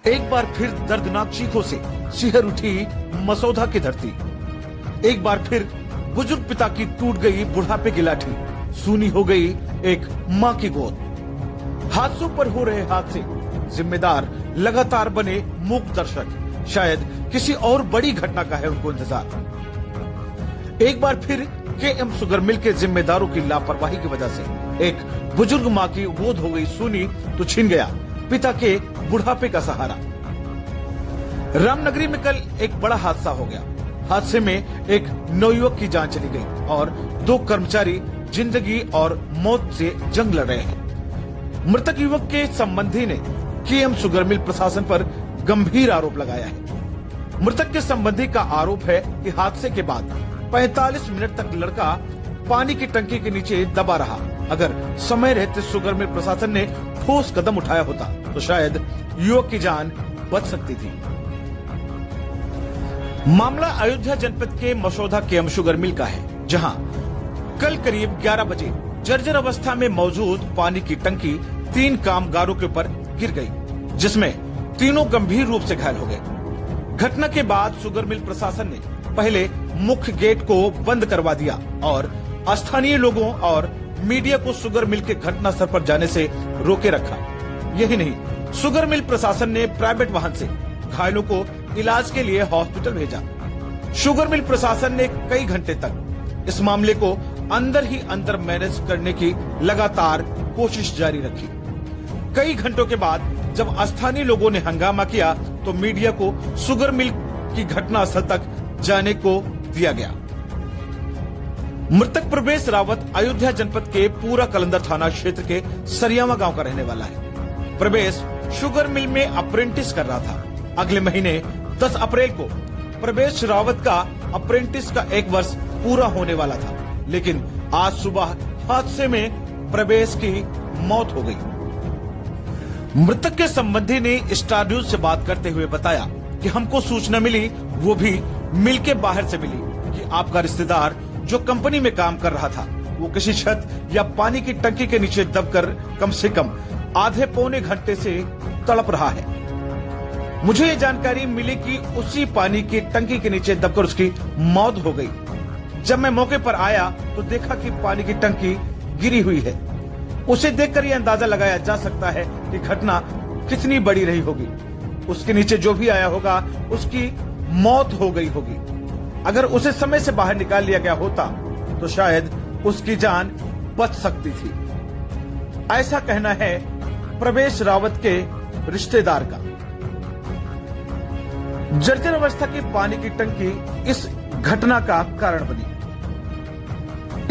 एक बार फिर दर्दनाक चीखों से सिहर उठी मसौदा की धरती। एक बार फिर बुजुर्ग पिता की टूट गई बुढ़ापे की लाठी, सूनी हो गई एक मां की गोद। हादसों पर हो रहे हादसे जिम्मेदार लगातार बने मूक दर्शक। शायद किसी और बड़ी घटना का है उनको इंतजार। एक बार फिर केएम शुगर मिल के जिम्मेदारों की लापरवाही की वजह से एक बुजुर्ग मां की गोद हो गई सूनी तो छिन गया पिता के बुढ़ापे का सहारा। रामनगरी में कल एक बड़ा हादसा हो गया। हादसे में एक नवयुवक की जान चली गई और 2 कर्मचारी जिंदगी और मौत से जंग लड़ रहे हैं। मृतक युवक के संबंधी ने केएम शुगर मिल प्रशासन पर गंभीर आरोप लगाया है। मृतक के संबंधी का आरोप है कि हादसे के बाद 45 मिनट तक लड़का पानी की टंकी के नीचे दबा रहा। अगर समय रहते शुगर मिल प्रशासन ने ठोस कदम उठाया होता तो शायद युवक की जान बच सकती थी। मामला अयोध्या जनपद के मसौदा केएम शुगर मिल का है, जहां कल करीब 11 बजे जर्जर अवस्था में मौजूद पानी की टंकी 3 कामगारों के ऊपर गिर गई, जिसमें तीनों गंभीर रूप से घायल हो गए। घटना के बाद शुगर मिल प्रशासन ने पहले मुख्य गेट को बंद करवा दिया और स्थानीय लोगों और मीडिया को शुगर मिल के घटना स्थल पर जाने से रोके रखा। यही नहीं, शुगर मिल प्रशासन ने प्राइवेट वाहन से घायलों को इलाज के लिए हॉस्पिटल भेजा। शुगर मिल प्रशासन ने कई घंटे तक इस मामले को अंदर ही अंदर मैनेज करने की लगातार कोशिश जारी रखी। कई घंटों के बाद जब स्थानीय लोगों ने हंगामा किया तो मीडिया को शुगर मिल की घटना स्थल तक जाने को दिया गया। मृतक प्रवेश रावत अयोध्या जनपद के पूरा कलंदर थाना क्षेत्र के सरियावा गांव का रहने वाला है। प्रवेश शुगर मिल में अप्रेंटिस कर रहा था। अगले महीने 10 अप्रैल को प्रवेश रावत का अप्रेंटिस का 1 वर्ष पूरा होने वाला था, लेकिन आज सुबह हादसे में प्रवेश की मौत हो गई। मृतक के संबंधी ने स्टार न्यूज से बात करते हुए बताया कि हमको सूचना मिली, वो भी मिल के बाहर से मिली, कि आपका रिश्तेदार जो कंपनी में काम कर रहा था वो किसी छत या पानी की टंकी के नीचे दबकर कम से कम आधे पौने घंटे से तड़प रहा है। मुझे ये जानकारी मिली कि उसी पानी की टंकी के नीचे दबकर उसकी मौत हो गई। जब मैं मौके पर आया तो देखा कि पानी की टंकी गिरी हुई है। उसे देखकर यह अंदाजा लगाया जा सकता है कि घटना कितनी बड़ी रही होगी। उसके नीचे जो भी आया होगा उसकी मौत हो गई होगी। अगर उसे समय से बाहर निकाल लिया गया होता तो शायद उसकी जान बच सकती थी। ऐसा कहना है प्रवेश रावत के रिश्तेदार का। जर्जर अवस्था की पानी की टंकी इस घटना का कारण बनी।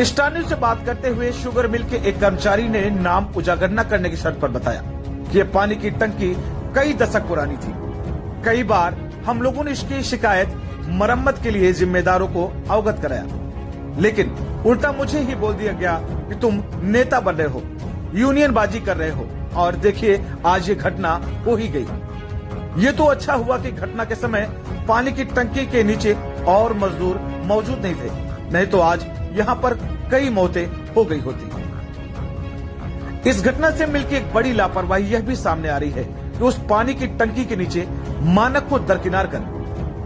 स्टार न्यूज से बात करते हुए शुगर मिल के एक कर्मचारी ने नाम उजागर न करने की शर्त पर बताया कि यह पानी की टंकी कई दशक पुरानी थी। कई बार हम लोगों ने इसकी शिकायत मरम्मत के लिए जिम्मेदारों को अवगत कराया, लेकिन उल्टा मुझे ही बोल दिया गया कि तुम नेता बन रहे हो, यूनियन बाजी कर रहे हो, और देखिए आज ये घटना हो ही गई। ये तो अच्छा हुआ कि घटना के समय पानी की टंकी के नीचे और मजदूर मौजूद नहीं थे, नहीं तो आज यहाँ पर कई मौतें हो गई होती। इस घटना से मिलकर एक बड़ी लापरवाही यह भी सामने आ रही है कि उस पानी की टंकी के नीचे मानक को दरकिनार कर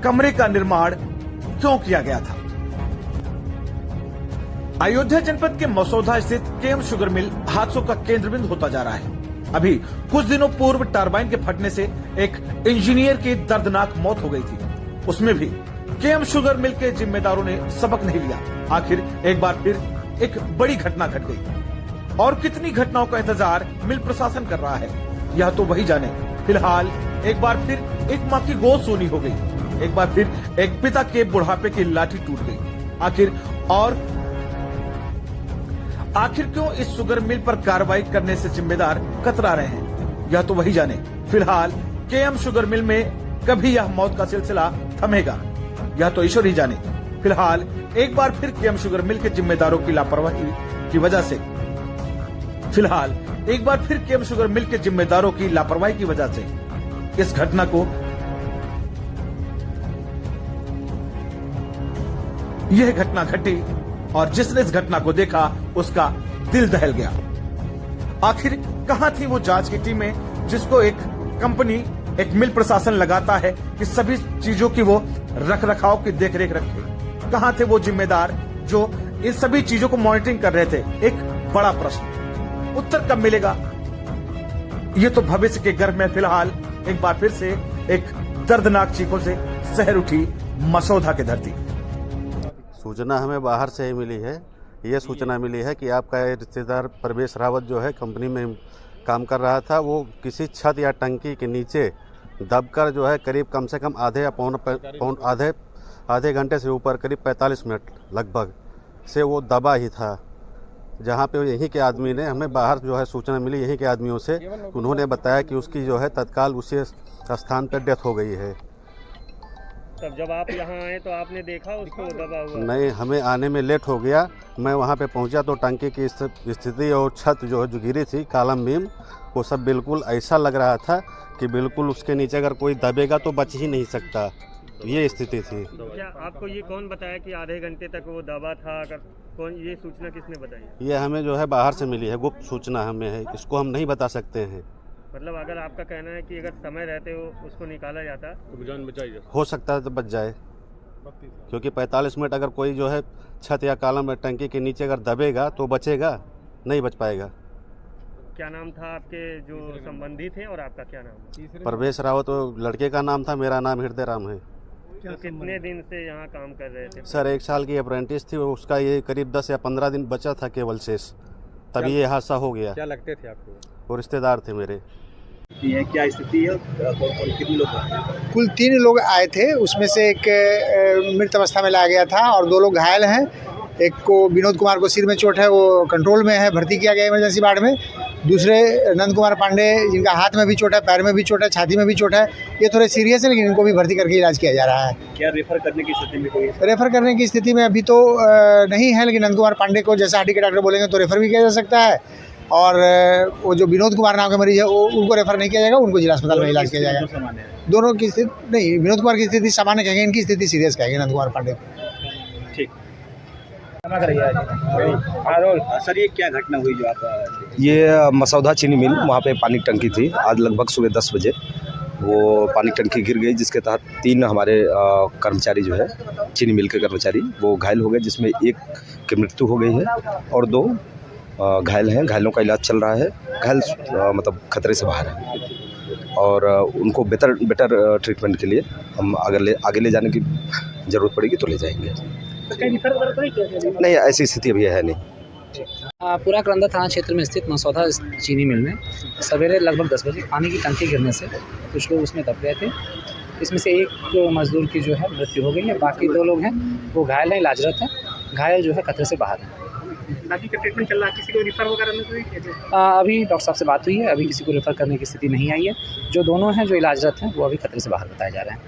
कमरे का निर्माण क्यों किया गया था। अयोध्या जनपद के मसौदा स्थित केएम शुगर मिल हादसों का केंद्र बिंदु होता जा रहा है। अभी कुछ दिनों पूर्व टरबाइन के फटने से एक इंजीनियर की दर्दनाक मौत हो गई थी। उसमें भी केएम शुगर मिल के जिम्मेदारों ने सबक नहीं लिया। आखिर एक बार फिर एक बड़ी घटना घट गई। और कितनी घटनाओं का इंतजार मिल प्रशासन कर रहा है, यह तो वही जाने। फिलहाल एक बार फिर एक मां की गोद सूनी हो गई। एक बार फिर एक पिता के बुढ़ापे की लाठी टूट गई। आखिर क्यों इस शुगर मिल पर कार्रवाई करने से जिम्मेदार कतरा रहे हैं, यह तो वही जाने। फिलहाल केएम शुगर मिल में कभी यह मौत का सिलसिला थमेगा, यह तो ईश्वर ही जाने। फिलहाल एक बार फिर केएम शुगर मिल के जिम्मेदारों की लापरवाही की वजह से इस घटना को यह घटना घटी और जिसने इस घटना को देखा उसका दिल दहल गया। आखिर कहां थी वो जांच की टीमें जिसको एक कंपनी एक मिल प्रशासन लगाता है कि सभी चीजों की वो रख रखाव की देखरेख रखे। कहां थे वो जिम्मेदार जो इन सभी चीजों को मॉनिटरिंग कर रहे थे? एक बड़ा प्रश्न, उत्तर कब मिलेगा? ये तो भविष्य के गर्भ में फिलहाल एक बार फिर से एक दर्दनाक चीखों से शहर उठी मसौदा की धरती। सूचना हमें बाहर से ही मिली है। ये सूचना मिली है कि आपका रिश्तेदार प्रवेश रावत जो है कंपनी में काम कर रहा था, वो किसी छत या टंकी के नीचे दबकर जो है करीब कम से कम आधे घंटे से ऊपर करीब 45 मिनट लगभग से वो दबा ही था। जहाँ पे यहीं के आदमी ने हमें बाहर जो है सूचना मिली यहीं के आदमियों से, उन्होंने बताया कि उसकी जो है तत्काल उसी स्थान पर डेथ हो गई है। तब जब आप यहाँ आए तो आपने देखा उसको दबा हुआ? नहीं, हमें आने में लेट हो गया। मैं वहाँ पे पहुँचा तो टंकी की स्थिति और छत जो गिरी थी, कालम बीम, वो सब बिल्कुल ऐसा लग रहा था कि बिल्कुल उसके नीचे अगर कोई दबेगा तो बच ही नहीं सकता, ये स्थिति थी। तो क्या आपको ये कौन बताया कि आधे घंटे तक वो दबा था? अगर कौन, ये सूचना किसने बताई? ये हमें जो है बाहर से मिली है, गुप्त सूचना हमें है, इसको हम नहीं बता सकते हैं। मतलब अगर आपका कहना है कि अगर समय रहते हो उसको निकाला जाता तो जान बचाई जाती, हो सकता है तो बच जाए, क्योंकि 45 मिनट अगर कोई जो है छत या कालम टंकी के नीचे अगर दबेगा तो बचेगा, नहीं बच पाएगा। क्या नाम था आपके जो संबंधी थे और आपका क्या नाम? प्रवेश रावत तो लड़के का नाम था, मेरा नाम हृदय राम है। तो कितने दिन से यहाँ काम कर रहे थे? सर 1 साल की अप्रेंटिस थी, उसका ये करीब 10 या 15 दिन बचा था केवल शेष, तभी ये हादसा हो गया। क्या लगते थे आपको? वो रिश्तेदार थे मेरे। ये क्या स्थिति है? कितने लोग आए? कुल 3 लोग आए थे, उसमें से एक मृत अवस्था में लाया गया था और 2 लोग घायल हैं। एक को विनोद कुमार को सिर में चोट है, वो कंट्रोल में है, भर्ती किया गया इमरजेंसी वार्ड में। दूसरे नंद कुमार पांडे, जिनका हाथ में भी चोट है, पैर में भी चोट है, छाती में भी चोट है, ये थोड़े सीरियस है, लेकिन इनको भी भर्ती करके इलाज किया जा रहा है। क्या रेफर करने की स्थिति में कोई? रेफर करने की स्थिति में अभी तो नहीं है, लेकिन नंद कुमार पांडे को जैसा हड्डी के डॉक्टर बोलेंगे तो रेफर भी किया जा सकता है। और वो जो विनोद कुमार नाम के मरीज है उनको रेफर नहीं किया जाएगा, उनको जिला अस्पताल में इलाज किया जाएगा। दोनों की स्थिति नहीं, विनोद कुमार की स्थिति सामान्य कहेंगे, इनकी स्थिति सीरियस कहेंगे नंद कुमार पांडे। ठीक। सर, ये क्या घटना हुई जो आप? ये मसौदा चीनी मिल, वहाँ पे पानी की टंकी थी। आज लगभग सुबह 10 बजे वो पानी की टंकी गिर गई, जिसके तहत 3 हमारे कर्मचारी जो है चीनी मिल के कर्मचारी वो घायल हो गए, जिसमें 1 की मृत्यु हो गई है और 2 घायल हैं। घायलों का इलाज चल रहा है। घायल मतलब खतरे से बाहर है और उनको बेटर ट्रीटमेंट के लिए हम आगे ले जाने की ज़रूरत पड़ेगी तो ले जाएंगे। नहीं, ऐसी स्थिति अभी है नहीं। पूरा कलंदर थाना क्षेत्र में स्थित मसौदा चीनी मिल में सवेरे लगभग 10 बजे पानी की टंकी गिरने से कुछ लोग उसमें दब गए थे। इसमें से एक मजदूर की जो है मृत्यु हो गई है, बाकी 2 लोग हैं वो घायल हैं, इलाजरत हैं। घायल जो है खतरे से बाहर हैं। बाकी का ट्रीटमेंट चल रहा है, किसी को रिफर वगैरह में कोई? अभी डॉक्टर साहब से बात हुई है, अभी किसी को रेफ़र करने की स्थिति नहीं आई है। जो दोनों हैं जो इलाजरत हैं वो अभी खतरे से बाहर बताए जा रहे हैं।